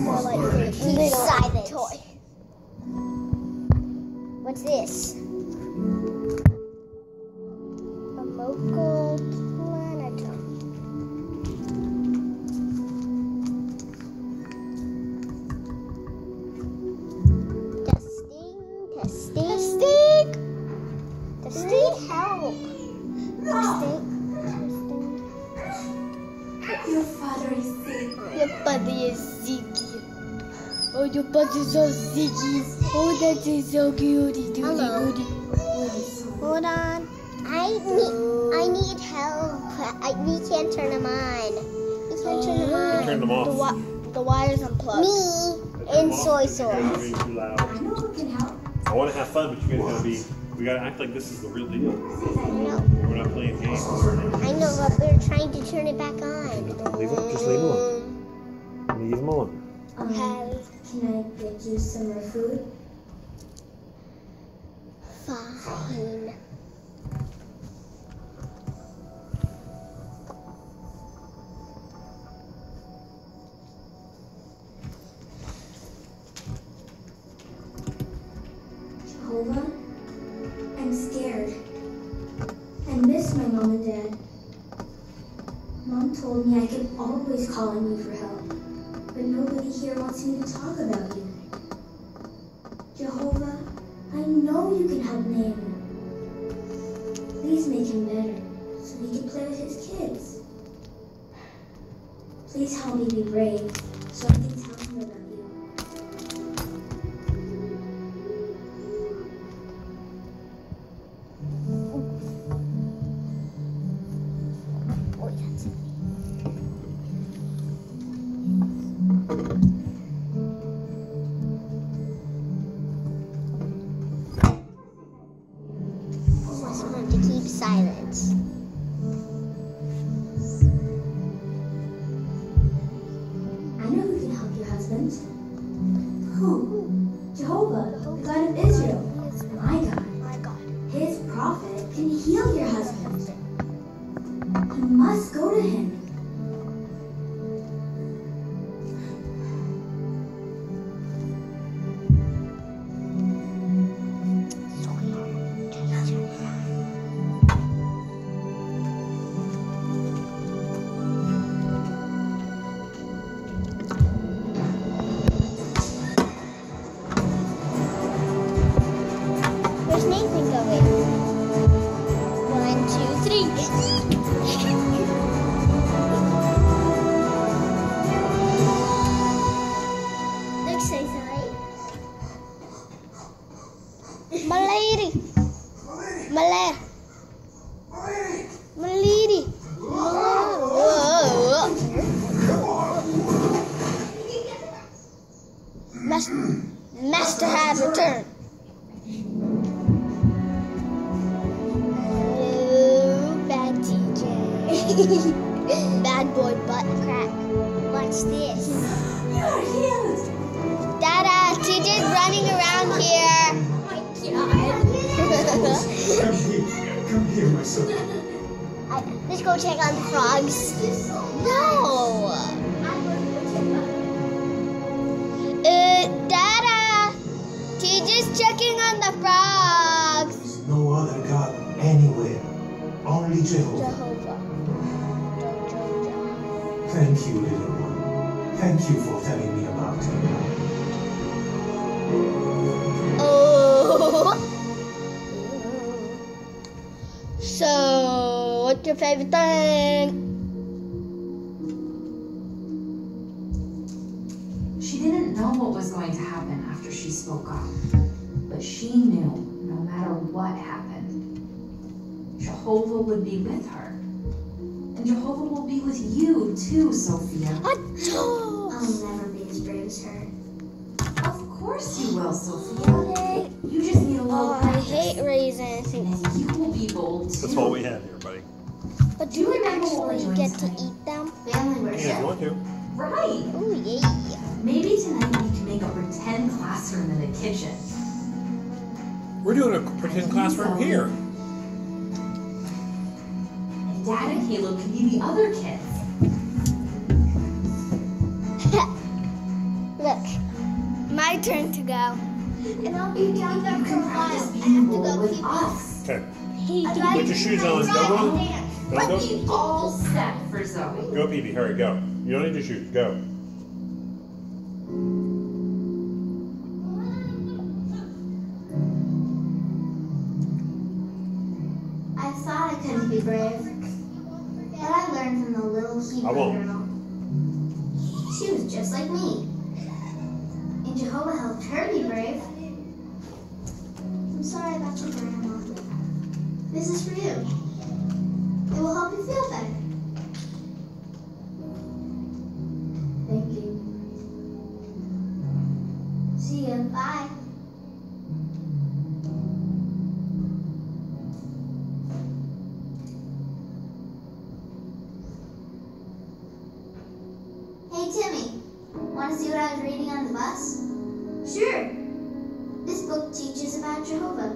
More like a silent toy. What's this? A local planetum. Testing. Help. Testing. Your father is sick. Your father is Ziggy. Oh, your father's so Ziggy. Oh, that is so cute. Hello. Hold on. I need help. We can't turn them on. We can't turn them on. Turn them off. The wire's unplugged. Me and Soy Sauce. I know who can help. I want to have fun, but you guys gotta be. We gotta act like this is the real deal. I know. We're not playing games. I know, but we're trying to turn it back on. Don't leave them. Just leave them alone. Leave them alone. Can I get you some more food? Fine. Jehovah, I'm scared. I miss my mom and dad. Mom told me I could always call on you for help, but nobody here wants me to talk about you. Jehovah, I know you can help Naaman. Please make him better so he can play with his kids. Please help me be brave so I can tell him about you. To keep silence. I know who can help your husband. Who? Jehovah, the God of Israel. My God. His prophet can heal your husband. You must go to him. Where's Nathan going? 1, 2, 3. Next say something. My lady. Master has returned. Bad TJ. Bad boy butt crack. Watch this. You're healed. Dada, TJ's running around here. Oh my God. Come here, my son. Let's go check on the frogs. No. Dada, TJ's checking on the frogs. There is no other God anywhere. Only Jehovah. Thank you, little one. Thank you for telling me about him. Oh. So, what's your favorite thing? She didn't know what was going to happen after she spoke up, but she knew no matter what happened, Jehovah would be with her. And Jehovah will be with you too, Sophia. I'll never be as brave as her. Of course you will, Sophia. You just need a little I practice. hate raisins. And then you will be bold too. That's all we have here, buddy. But do you actually get to eat them? Family Yeah, if you worship. want to. Right. Oh, yeah. Maybe tonight we can make a pretend classroom in the kitchen. We're doing a pretend classroom here. And Dad and Caleb can be the other kids. my turn to go. And I'll be down there for a while. I have to go with keep us. Okay. Put your shoes on. Don't go. All set for Zoe. Go, Phoebe. Hurry, go. You don't need your shoes. Go. I thought I couldn't be brave, but I learned from the little Hebrew girl. She was just like me, and Jehovah helped her be brave. I'm sorry about your grandma. This is for you. It will help you feel better. Thank you. See ya. Bye. Hey, Timmy. Want to see what I was reading on the bus? Sure. This book teaches about Jehovah.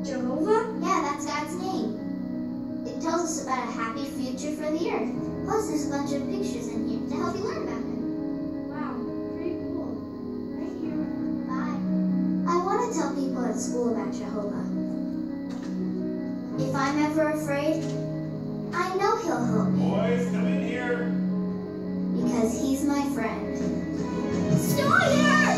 Jehovah? Yeah, that's God's name. It tells us about a happy future for the earth. Plus, there's a bunch of pictures in here to help you learn about him. Wow, pretty cool. Right here. Bye. I want to tell people at school about Jehovah. If I'm ever afraid, I know he'll help me. Boys, come in here. Because he's my friend. Sawyer!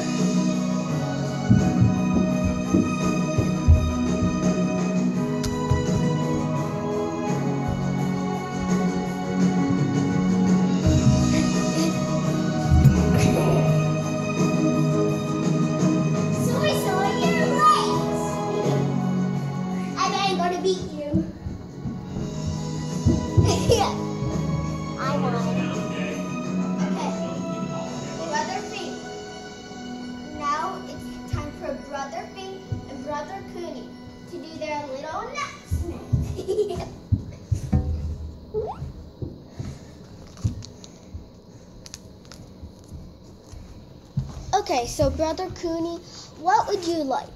Okay, so Brother Cooney, what would you like?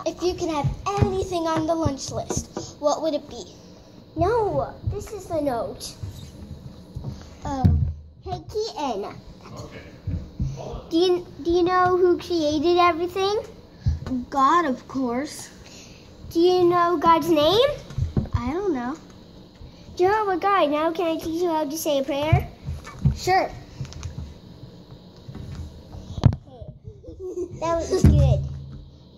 If you could have anything on the lunch list, what would it be? No, this is the note. Hey, Keaton. Okay. Do you know who created everything? God, of course. Do you know God's name? I don't know. Jehovah God, now can I teach you how to say a prayer? Sure. That was good.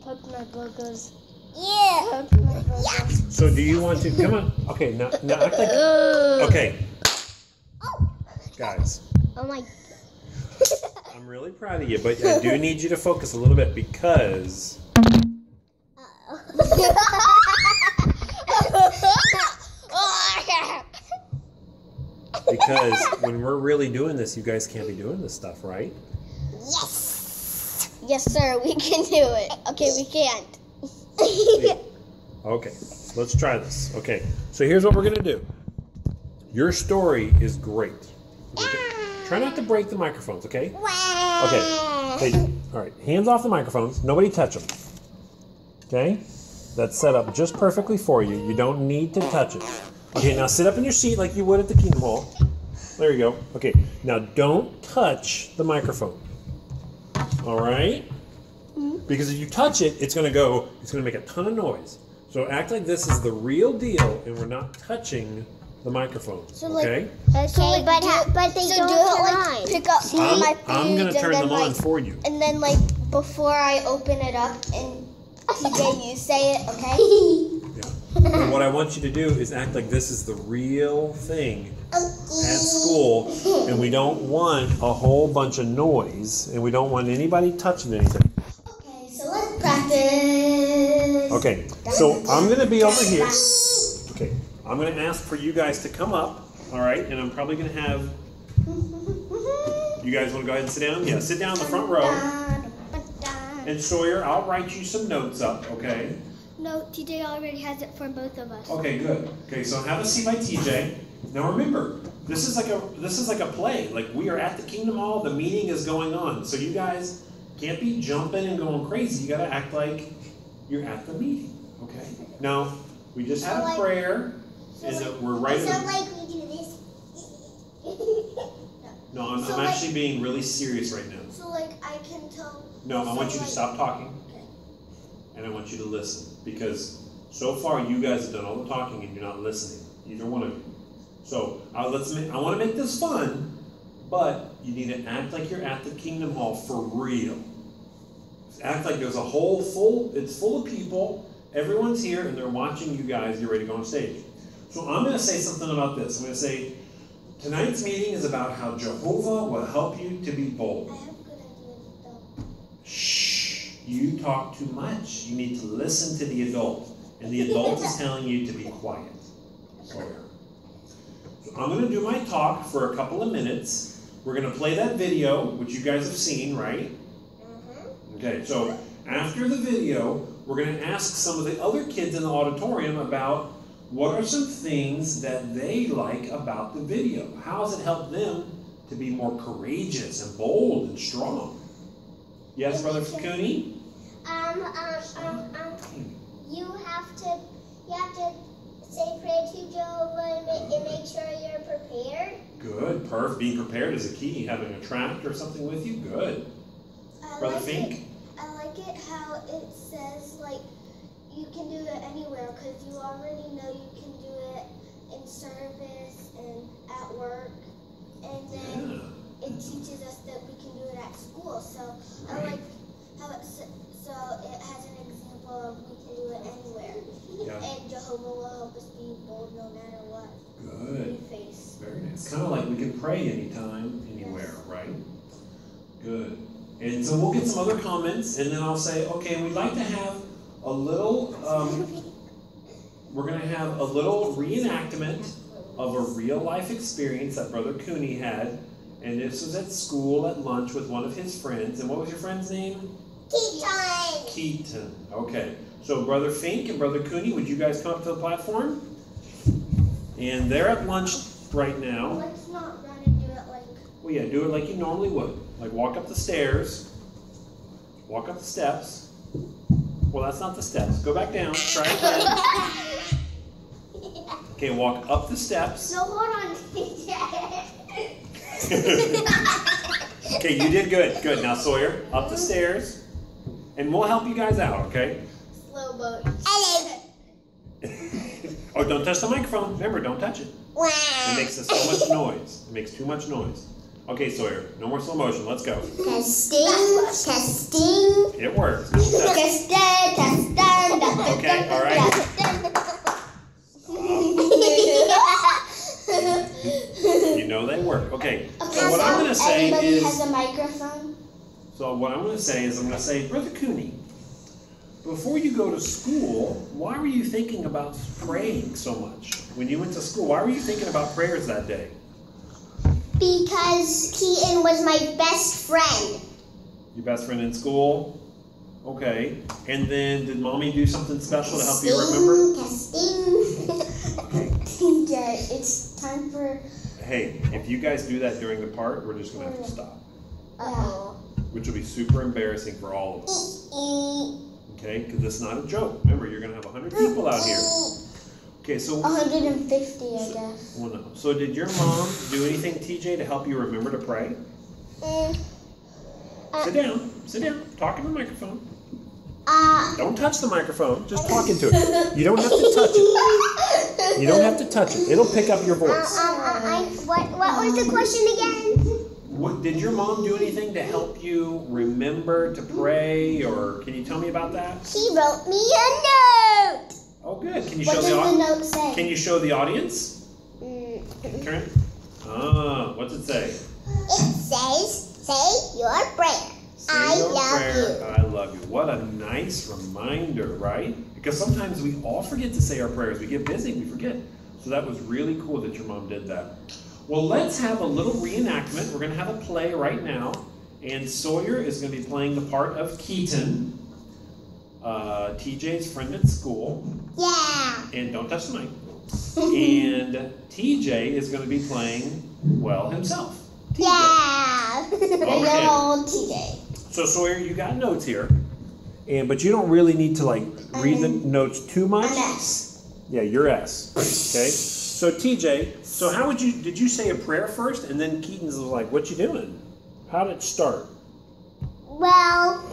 Poke my boogers. Yeah. Poke my boogers. Yeah. So do you want to, come on. Okay, now act like, okay. Oh. Guys. Oh my. I'm really proud of you, but I do need you to focus a little bit because when we're really doing this, you guys can't be doing this stuff, right? Yes. Yes, sir. We can do it. Okay, we can't. Okay, let's try this. Okay, so here's what we're gonna do. Your story is great. Try not to break the microphones, okay? Okay. Hey, all right. Hands off the microphones. Nobody touch them. Okay? That's set up just perfectly for you. You don't need to touch it. Okay, now sit up in your seat like you would at the Kingdom Hall. There you go. Okay, now don't touch the microphone. All right? Because if you touch it, it's going to make a ton of noise. So act like this is the real deal and we're not touching the microphone. So okay? But they don't turn on. Pick up my food. I'm going to turn them on for you. And then before I open it up and TJ, you say it, okay? Yeah. And what I want you to do is act like this is the real thing at school, and we don't want a whole bunch of noise, and we don't want anybody touching anything. Okay, so let's practice. Okay, so I'm going to be over here. Okay, I'm going to ask for you guys to come up, all right? And I'm probably going to have... You guys want to go ahead and sit down? Yeah, sit down in the front row. And Sawyer, I'll write you some notes up, okay? No, TJ already has it for both of us. Okay, good. Okay, so have a seat by TJ. Now remember, this is like a play. Like we are at the Kingdom Hall, the meeting is going on. So you guys can't be jumping and going crazy. You gotta act like you're at the meeting. Okay? Now, we just had a prayer and we're right. It's not like we do this. No, I'm like, actually being really serious right now. So like I can tell. No, I want you to stop talking. Okay. And I want you to listen. Because so far you guys have done all the talking and you're not listening. Either one of you. So I want to make this fun, but you need to act like you're at the Kingdom Hall for real. Act like there's it's full of people, everyone's here, and they're watching you guys get ready to go on stage. So I'm going to say something about this. I'm going to say, tonight's meeting is about how Jehovah will help you to be bold. I have good ideas though. Shh, you talk too much. You need to listen to the adult. And the adult is telling you to be quiet. So I'm going to do my talk for a couple of minutes. We're going to play that video, which you guys have seen, right? Okay, so after the video, we're going to ask some of the other kids in the auditorium about what are some things that they like about the video. How has it helped them to be more courageous and bold and strong? Yes, Brother Cooney? You have to say prayer to Jehovah and make sure you're prepared. Good, perfect. Being prepared is a key. Having a tract or something with you, good. Brother Fink? I like it how it says, like, you can do it anywhere because you already know you can do it in service and at work. And then it teaches us that we can do it at school. So I like how it has an example of we can do it anywhere. Yeah. And Jehovah will help us be bold no matter what. Good. We face. Very nice. Kind of like we can pray anytime, anywhere, right? Good. And so we'll get some other comments, and then I'll say, okay, we'd like to have a little, we're going to have a little reenactment of a real-life experience that Brother Cooney had, and this was at school at lunch with one of his friends. And what was your friend's name? Keaton. Keaton. Okay. So Brother Fink and Brother Cooney, would you guys come up to the platform? And they're at lunch right now. Let's not run and do it like... Well, yeah, do it like you normally would. Like walk up the stairs. Walk up the steps. Well, that's not the steps. Go back down. Try again. Okay, walk up the steps. No, hold on. Okay, you did good. Good. Now, Sawyer, up the stairs. And we'll help you guys out, okay? Slow boat. Oh, don't touch the microphone. Remember, don't touch it. It makes so much noise. It makes too much noise. Okay, Sawyer, no more slow motion. Let's go. Testing, testing. It works. Testing, testing. Okay, all right. You know they work. Okay, so what I'm going to say is... has a microphone? So what I'm going to say is I'm going to say, Brother Cooney, before you go to school, why were you thinking about praying so much? When you went to school, why were you thinking about prayers that day? Because Keaton was my best friend. Your best friend in school? Okay. And then did Mommy do something special to help you remember? Testing. TJ, it's time for... Hey, if you guys do that during the part, we're just going to have to stop. Uh-oh. Which will be super embarrassing for all of us. Okay? Because it's not a joke. Remember, you're going to have 100 people out here. Okay, so... 150, I guess. Well, no. So did your mom do anything, TJ, to help you remember to pray? Sit down. Sit down. Talk in the microphone. Don't touch the microphone. Just talk into it. You don't have to touch it. You don't have to touch it. It'll pick up your voice. What was the question again? Did your mom do anything to help you remember to pray, or can you tell me about that? She wrote me a note. Oh, good. Can you What show does the note say? Can you show the audience? Turn. What's it say? It says, say your prayer. I love you. I love you. What a nice reminder, right? Because sometimes we all forget to say our prayers. We get busy, we forget. So that was really cool that your mom did that. Well, let's have a little reenactment. We're going to have a play right now. And Sawyer is going to be playing the part of Keaton, TJ's friend at school. Yeah. And don't touch the mic. And TJ is going to be playing, well, himself. TJ. Yeah. Okay. Little TJ. So Sawyer, you got notes here. But you don't really need to read the notes too much. I'm S. Yeah, you're S. Okay. So TJ, So how would you, did you say a prayer first and then Keaton's was like, what you doing? How did it start? Well,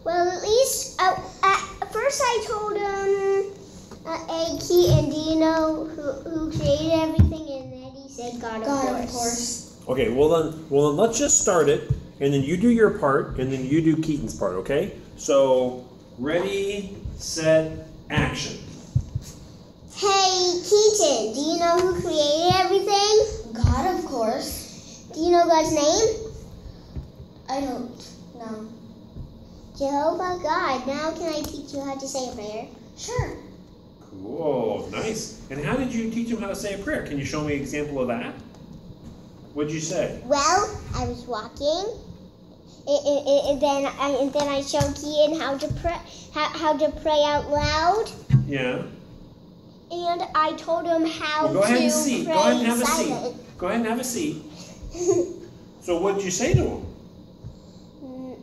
at least at first I told him, hey Keaton, do you know who created everything? And then he said, God of course. Okay, well then let's just start it, and then you do your part, and then you do Keaton's part, okay? So, ready, set, action. Hey Keaton, do you know who created everything? God of course. Do you know God's name? I don't know. Jehovah God. Now can I teach you how to say a prayer? Sure. Cool, nice. And how did you teach him how to say a prayer? Can you show me an example of that? What'd you say? Well, I was walking, and then I showed Keaton how to pray out loud. Yeah. And I told him how Well, go ahead and see. pray Go ahead and have a silent. seat. Go ahead and have a seat. So what did you say to him?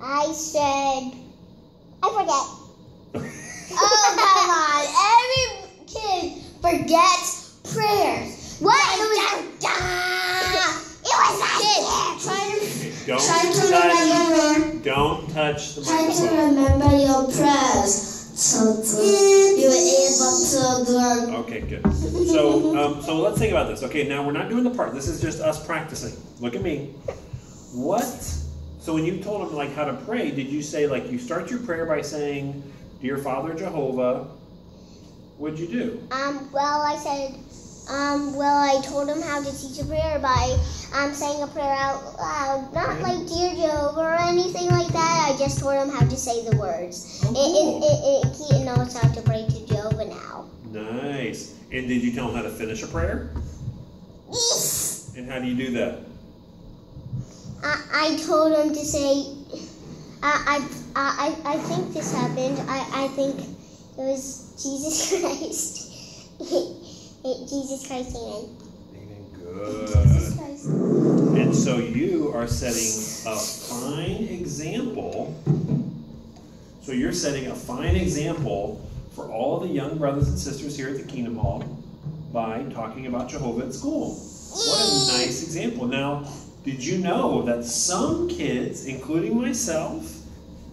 I said, I forget. Oh, come on. Every kid forgets prayers. What? It was Don't touch the Try to microphone. remember your prayers so you're able to learn. Okay, good. So let's think about this. Okay, now we're not doing the part. This is just us practicing. Look at me. What? So when you told him like how to pray, did you say like you start your prayer by saying, "Dear Father Jehovah"? What'd you do? Well, I said, I told him how to teach a prayer by saying a prayer out loud. Not like Dear Jehovah or anything like that. I just told him how to say the words. Oh, cool. Keaton knows how to pray to Jehovah now. Nice. And did you tell him how to finish a prayer? Yes. And how do you do that? I told him to say, I think this happened. I think it was Jesus Christ. Jesus Christ, amen. Good. And so you are setting a fine example. So you're setting a fine example for all the young brothers and sisters here at the Kingdom Hall by talking about Jehovah at school. What a nice example. Now, did you know that some kids, including myself,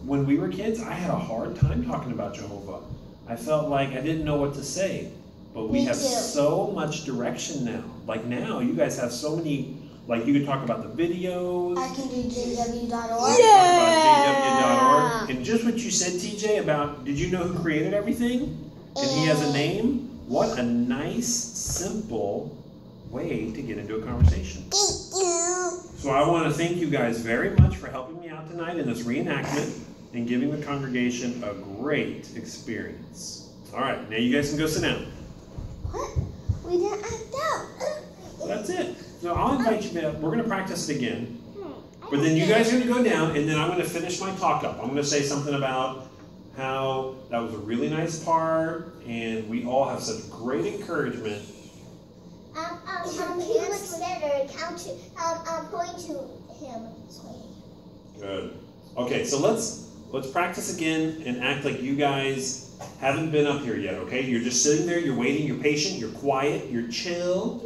when we were kids, I had a hard time talking about Jehovah. I felt like I didn't know what to say. But we have so much direction now. Like now, you guys have so many, like you can talk about the videos. I can do jw.org. Talk about jw.org. And just what you said, TJ, about, did you know who created everything? And he has a name? What a nice, simple way to get into a conversation. Thank you. So I want to thank you guys very much for helping me out tonight in this reenactment and giving the congregation a great experience. All right, now you guys can go sit down. What? We didn't act out. So that's it. So I'll invite you back. We're going to practice it again. But then you guys are going to go down, and then I'm going to finish my talk up. I'm going to say something about how that was a really nice part, and we all have such great encouragement. He looks better. Point to him. Good. Okay, so let's practice again and act like you guys haven't been up here yet, okay? You're just sitting there, you're waiting, you're patient, you're quiet, you're chill.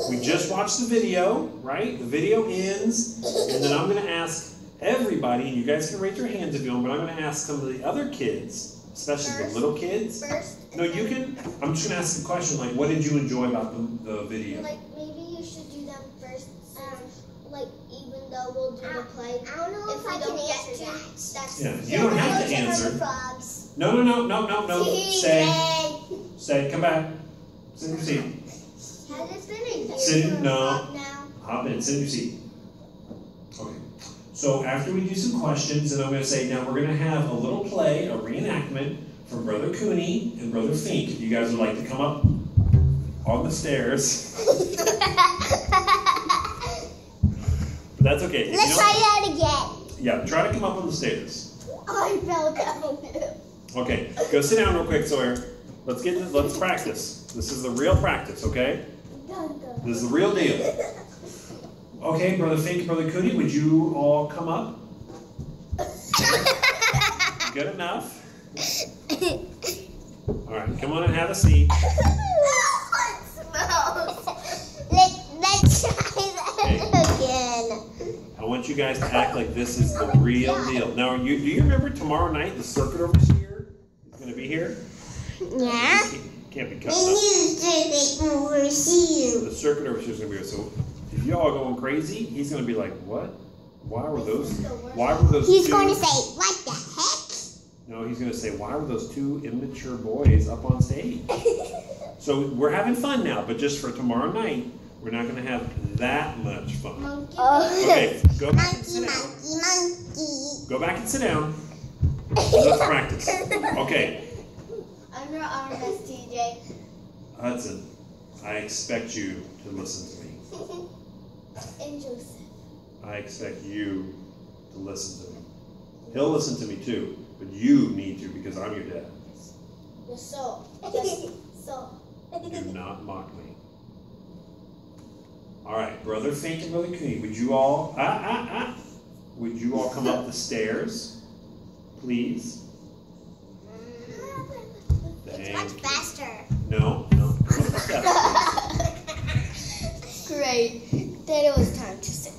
We just watched the video, right? The video ends, and then I'm going to ask everybody, and you guys can raise your hands if you want, but I'm going to ask some of the other kids, especially the little kids. No, you can. I'm just going to ask the question, like, what did you enjoy about the video? Like, maybe you should do them first, like, even though we'll do the play. I don't know if I can answer that. Yeah, you don't have to answer. No. Stay, come back. Sit in your seat. Has it been a year? Sit in, no. Now? Hop in, sit in your seat. Okay. So after we do some questions, and I'm going to say, now we're going to have a little play, a reenactment from Brother Cooney and Brother Fink. If you guys would like to come up on the stairs. But that's okay. Let's try that again. Yeah, try to come up on the stairs. I fell down. Okay, go sit down real quick, Sawyer. Let's practice. This is the real practice, okay? This is the real deal. Okay, Brother Fink, Brother Cooney, would you all come up? Good enough. All right, come on and have a seat. It smells. want you guys to act like this is the real deal. Now, do you remember tomorrow night the circuit overseer is going to be here? Yeah. Can't be cut up. The circuit overseer is going to be here. So if y'all are going crazy, he's going to be like, what? Why were those He's two? going to say, what the heck? No, he's going to say, why were those two immature boys up on stage? So we're having fun now, but just for tomorrow night, we're not going to have that much fun. Okay, go back and sit down. Go back and sit down. Let's practice. Okay. Under Armrest, TJ. Hudson, I expect you to listen to me. And Joseph. I expect you to listen to me. He'll listen to me too, but you need to because I'm your dad. So. Do not mock me. All right, Brother Fink and Brother Cooney, would you all would you all come up the stairs, please? It's much faster. No. Come up the steps, Great. Then it was time to sit.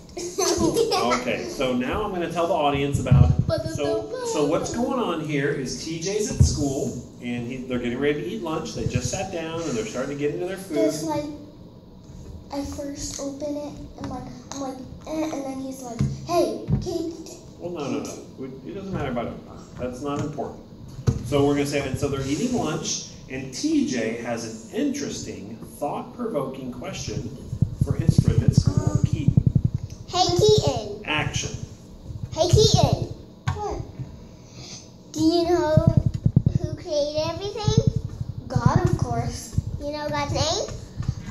Okay, so now I'm going to tell the audience about. So what's going on here is TJ's at school, and they're getting ready to eat lunch. They just sat down, and they're starting to get into their food. Just like, I first open it, and I'm like, and then he's like, hey, Kate. Well, no. It doesn't matter about it. That's not important. So we're going to say, and so they're eating lunch, and TJ has an interesting, thought-provoking question for his friend at school, Keaton. Hey, Keaton. Action. Hey, Keaton. What? Do you know who created everything? God, of course. You know God's name?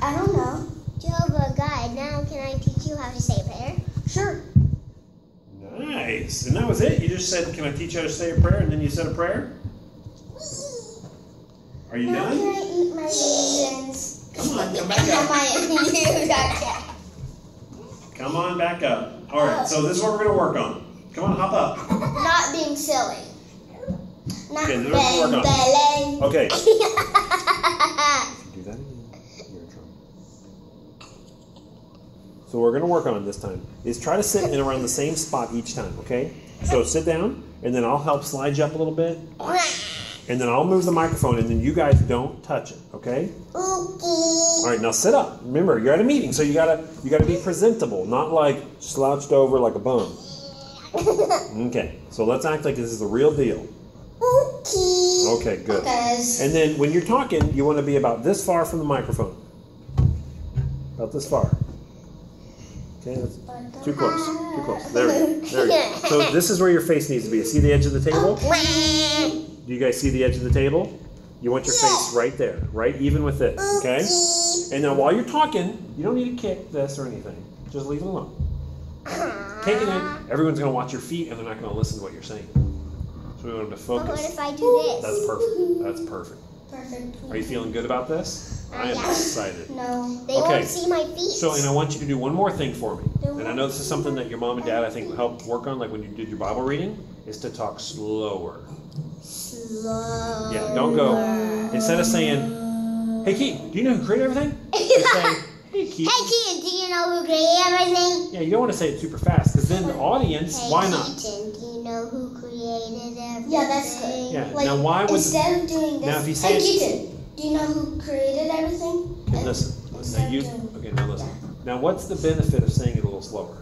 I don't know. Jehovah God. Now can I teach you how to say a prayer? Sure. Nice. And that was it? You just said, can I teach you how to say a prayer? And then you said a prayer? Are you now done? Can I eat my raisins? Come on, come back up. Come on back up. All right, so this is what we're going to work on. Come on, hop up. Not being silly. Not Okay, this is what we're working on. Okay. If you do that again, you're in trouble. So what we're going to work on this time is try to sit in around the same spot each time, okay? So sit down, and then I'll help slide you up a little bit. And then I'll move the microphone, and then you guys don't touch it, okay? All right, now sit up. Remember, you're at a meeting, so you gotta be presentable, not like slouched over like a bum. Okay, so let's act like this is the real deal. Okay, good. And then when you're talking, you want to be about this far from the microphone. About this far. Okay, that's too close. Too close. There we go. There we go. So this is where your face needs to be. See the edge of the table? Do you guys see the edge of the table? You want your face right there, right even with this, okay? And now while you're talking, you don't need to kick this or anything. Just leave it alone. Take it in. Everyone's going to watch your feet, and they're not going to listen to what you're saying. So we want them to focus. What if I do this? That's perfect. That's perfect. Perfect. Are you feeling good about this? I am excited. No. They won't see my feet. So, and I want you to do one more thing for me. And I know this is something that your mom and dad, I think, helped work on, like when you did your Bible reading, is to talk slower. Slow. Yeah, don't go. Instead of saying, hey, Keaton, do you know who created everything? You say, hey, Keaton. Hey, Keaton, do you know who created everything? Yeah, you don't want to say it super fast, because then the audience, Hey, why not? Keaton, do you know who created everything? Yeah, that's good. Yeah, Like, now why would... instead of doing this, Now, if you say hey it- Keaton, do you know who created everything? Okay, listen. Now you, okay, now listen. Now, what's the benefit of saying it a little slower?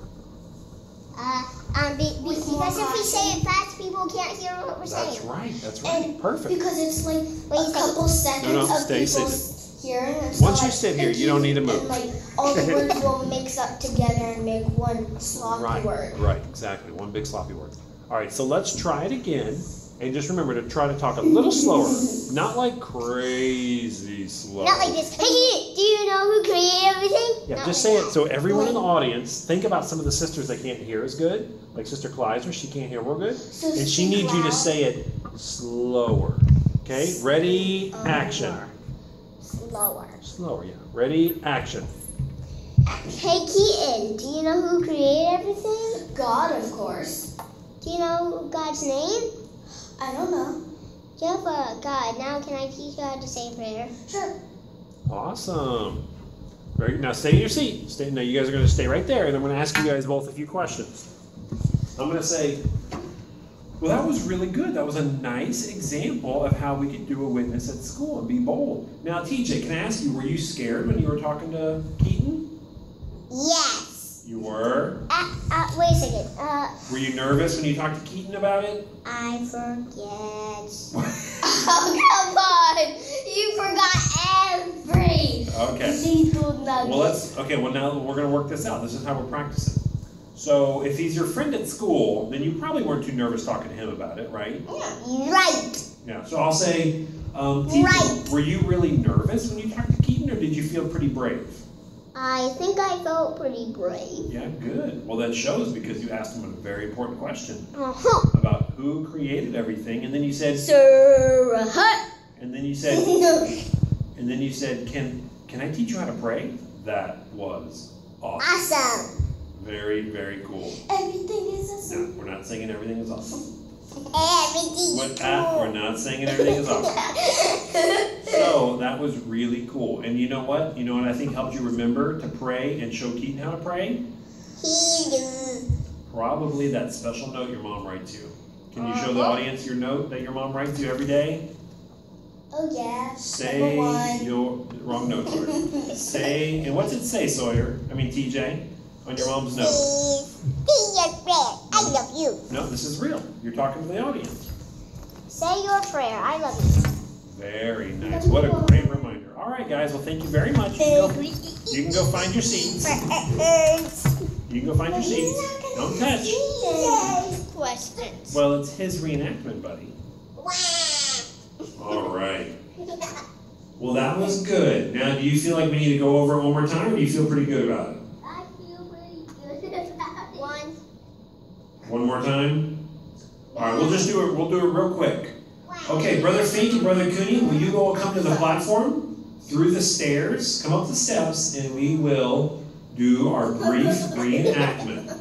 Because if we say it fast, people can't hear what we're saying. That's right. That's right. And Perfect. Because it's like What do you a couple seconds No, of stay people seated. hearing. And Once so, you sit here, you don't need to move. And like all the words will mix up together and make one sloppy word. Right, exactly. One big sloppy word. All right, so let's try it again. And just remember to try to talk a little slower. Not like crazy slow. Not like this. Hey, Keaton, do you know who created everything? Yeah, Not just like say it. So everyone in the audience, think about some of the sisters that can't hear as good. Like Sister Kleiser, she can't hear real good. So And she speak needs you to loud. say it slower. Okay, ready, action. Slower. Slower, yeah. Ready, action. Hey, Keaton, do you know who created everything? God, of course. Do you know God's name? I don't know. Jehovah God. Now can I teach you how to say a prayer? Sure. Awesome. Very good. Now stay in your seat. Now you guys are going to stay right there, and I'm going to ask you guys both a few questions. I'm going to say, well, that was really good. That was a nice example of how we could do a witness at school and be bold. Now, TJ, can I ask you, were you scared when you were talking to Keaton? Yes. You were? Wait a second. Were you nervous when you talked to Keaton about it? I forget. Oh, come on. You forgot every Okay. little nugget. Well, now we're going to work this out. This is how we're practicing. So if he's your friend at school, then you probably weren't too nervous talking to him about it, right? Yeah. Right. Yeah. So I'll say, TJ, were you really nervous when you talked to Keaton, or did you feel pretty brave? I think I felt pretty brave. Yeah, good. Well, that shows because you asked him a very important question Uh-huh. about who created everything, and then you said, Sarah. and then you said, can I teach you how to pray? That was awesome. Awesome. Very, very cool. Everything is awesome. No, we're not singing everything is awesome. Everything With that, we're not singing everything is awesome. So that was really cool. And you know what? You know what I think helped you remember to pray and show Keaton how to pray? Probably that special note your mom writes you. Can you show the audience your note that your mom writes you every day? Oh yeah. Say your wrong note. Sorry. Say, and what's it say, Sawyer? I mean TJ, on your mom's note. Be your friend. I love you. No, this is real. You're talking to the audience. Say your prayer. I love you. Very nice. What a great reminder. All right, guys. Well, thank you very much. You can go find your seats. You can go find your seats. Don't touch. Questions. Well, it's his reenactment, buddy. All right. Well, that was good. Now, do you feel like we need to go over it one more time, or do you feel pretty good about it? I feel pretty good about it. One more time? All right, we'll just do it. We'll do it real quick. Okay, Brother Fink and Brother Cooney, will you go come to the platform through the stairs, come up the steps, and we will do our brief reenactment.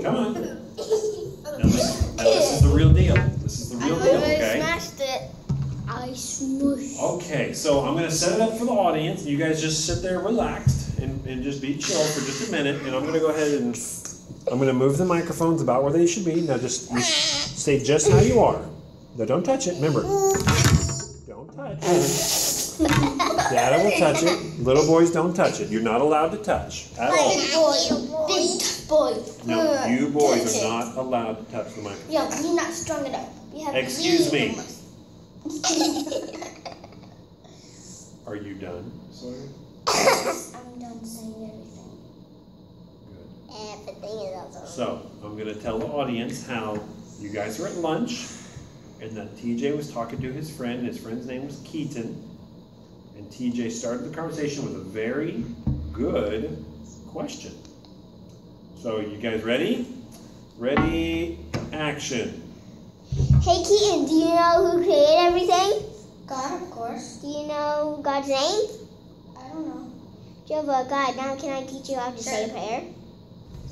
Come on. Now this is the real deal. This is the real deal, okay? I smashed it. I smushed. Okay, so I'm going to set it up for the audience. You guys just sit there relaxed and just be chill for just a minute. And I'm going to go ahead and I'm going to move the microphones about where they should be. Now just stay just how you are. No, don't touch it. Remember, don't touch it. Dada will touch it. Little boys don't touch it. You're not allowed to touch at all. Big boy. No, you boys are not allowed to touch the microphone. Yeah, you're not strong enough. You have Excuse really me. Are you done, Sawyer? I'm done saying everything. Good. Everything is awesome. So, I'm going to tell the audience how you guys are at lunch, and that TJ was talking to his friend, and his friend's name was Keaton, and TJ started the conversation with a very good question. So, you guys ready? Ready, action. Hey Keaton, do you know who created everything? God, of course. Do you know God's name? I don't know. Jehovah God, now can I teach you how to say a prayer?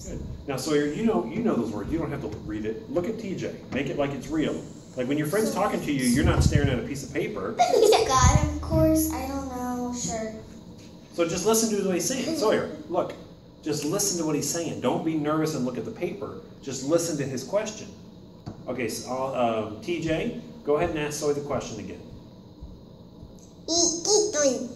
Good. Now, Sawyer, you know those words. You don't have to read it. Look at TJ. Make it like it's real. Like when your friend's talking to you, you're not staring at a piece of paper. God, of course. I don't know. Sure. So just listen to what he's saying. Sawyer, look. Just listen to what he's saying. Don't be nervous and look at the paper. Just listen to his question. Okay, so TJ, go ahead and ask Sawyer the question again. Keaton.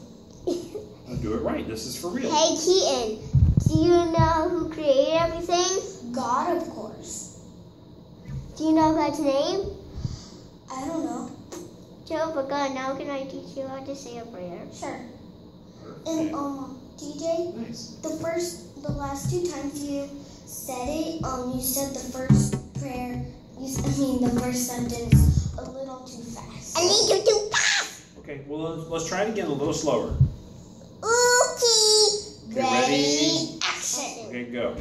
Do it right. This is for real. Hey Keaton, do you know who created everything? God, of course. Do you know God's name? I don't know. Jehovah God, now can I teach you how to say a prayer? Sure. Okay. And DJ, Nice. the last two times you said it, you said the first prayer. The first sentence a little too fast. A little too fast. Okay, well, let's try it again a little slower. Okay. Ready? Action. Okay, go.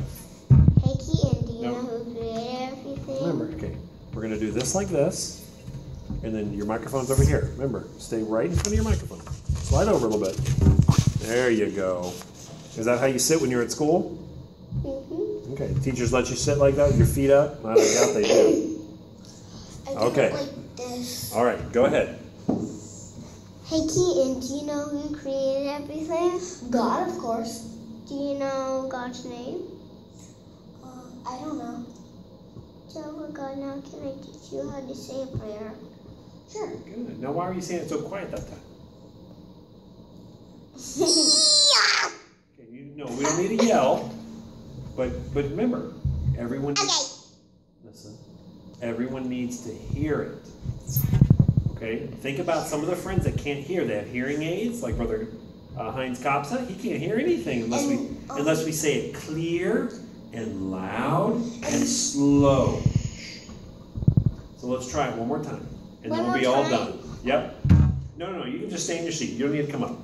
Hey Keaton, do you No. know who created everything? Remember, okay, we're going to do this like this, and then your microphone's over here. Remember, stay right in front of your microphone. Slide over a little bit. There you go. Is that how you sit when you're at school? Mm-hmm. Okay, teachers let you sit like that with your feet up? I doubt they do. I do Okay. it like this. All right, go ahead. Hey Keaton, do you know who created everything? God, of course. Do you know God's name? I don't know. Jehovah God, now can I teach you how to say a prayer? Sure. Good. Now, why were you saying it so quiet that time? Okay, we don't need to yell, but remember, everyone. Listen. Everyone needs to hear it. Okay. Think about some of the friends that can't hear. They have hearing aids, like Brother Heinz Kopsa. He can't hear anything unless we say it clear and loud and slow. So let's try it one more time, and then we'll be all done. Yep. No. You can just stay in your seat. You don't need to come up.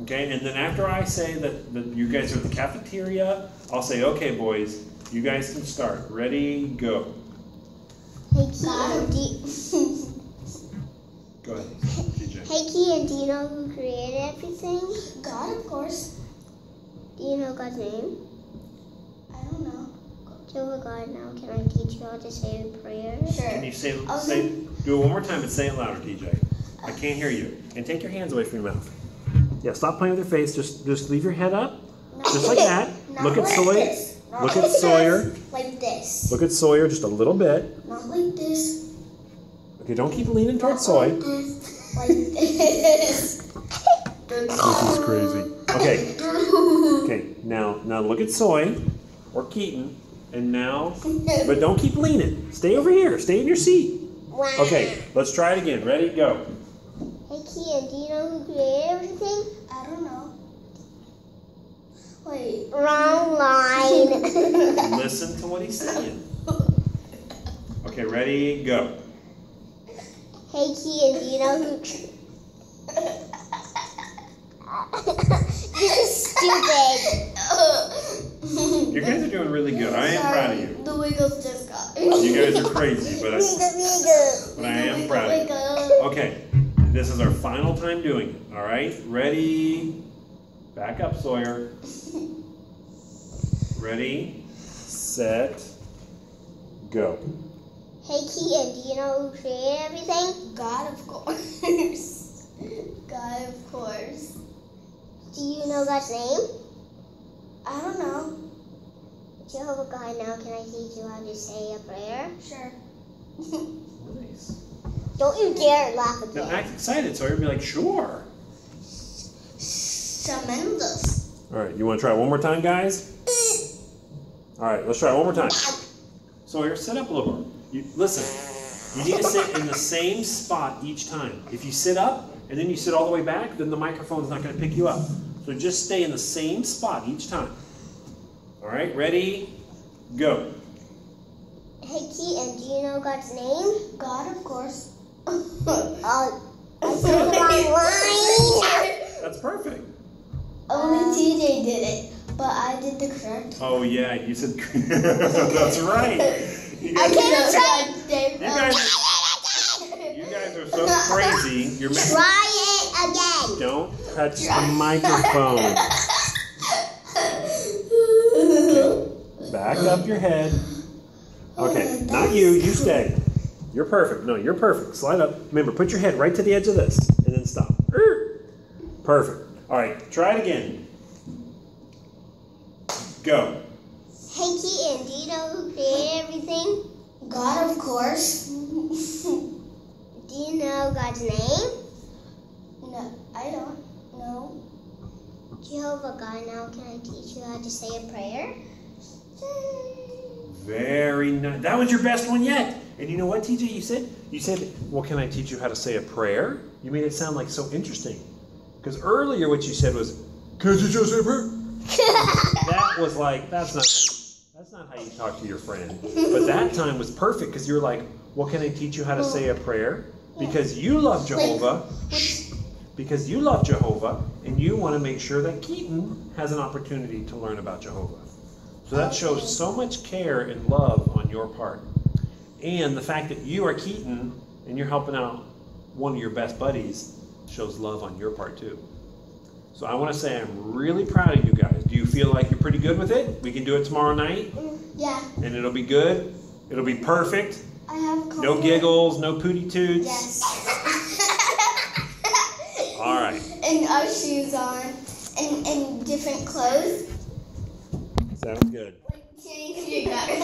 Okay. And then after I say that you guys are at the cafeteria, I'll say, "Okay, boys, you guys can start. Ready, go." Hey, Keaton, Go ahead, TJ. Hey, Keaton, do you know who created everything? God, of course. Do you know God's name? I don't know. Jehovah God, now can I teach you how to say a prayer? Sure. Can you say do it one more time and say it louder, TJ? I can't hear you. And take your hands away from your mouth. Yeah, stop playing with your face. Just leave your head up. Just like that. Look at Sawyer. Look at Sawyer. Like this. Look at Sawyer just a little bit. Not like this. Okay, don't keep leaning towards Sawyer. Like this. This is crazy. Okay. Okay, now look at Sawyer or Keaton. And now, but don't keep leaning. Stay over here. Stay in your seat. Okay, let's try it again. Ready? Go. Hey, Keaton, do you know who created everything? I don't know. Wait. Wrong line. Listen to what he's saying. Okay, ready? Go. Hey, Keaton, do you know who... This is stupid. You guys are doing really good. I am proud of you. The Wiggles just got. You guys are crazy, but I am proud of you. Okay, this is our final time doing it. All right, ready? Back up, Sawyer. Ready, set, go. Hey, Keaton, do you know who created everything? God, of course. God, of course. Do you know God's name? I don't know. Jehovah God, now can I teach you how to say a prayer? Sure. Nice. Don't you dare laugh Now again. act excited, Sawyer. Be like, sure. Tremendous. All right, you want to try it one more time, guys? All right, let's try it one more time. Sawyer, sit up a little more. Listen, you need to sit in the same spot each time. If you sit up and then you sit all the way back, then the microphone's not going to pick you up. So just stay in the same spot each time. All right, ready, go. Hey, Keaton, do you know God's name? God, of course. I said the wrong line. That's perfect. Only TJ did it, but I did the correct. Oh, yeah, you said, that's right. You I guys, could have tried Dave. you guys are so crazy. You're making, Try it again. don't touch the microphone. Okay. Back up your head. Okay, not you. You stay. You're perfect. No, you're perfect. Slide up. Remember, put your head right to the edge of this, and then stop. Perfect. All right, try it again. Go. Hey, Keaton, do you know who created everything? God, of course. Do you know God's name? No, I don't know. Jehovah God, now can I teach you how to say a prayer? Very nice. That was your best one yet. And you know what, TJ? You said, well, can I teach you how to say a prayer? You made it sound like so interesting. Because earlier what you said was, can I teach you how to say a prayer? That was like, that's not how you talk to your friend. But that time was perfect because you were like, well, can I teach you how to say a prayer? Because you love Jehovah. Because you love Jehovah and you want to make sure that Keaton has an opportunity to learn about Jehovah. So that shows so much care and love on your part. And the fact that you are Keaton and you're helping out one of your best buddies shows love on your part too. So I want to say I'm really proud of you guys. Do you feel like you're pretty good with it? We can do it tomorrow night? Yeah. And it'll be good? It'll be perfect? I have No giggles, no pooty toots? Yes. All right. And our shoes on. and different clothes. Sounds good. Like changing your garden.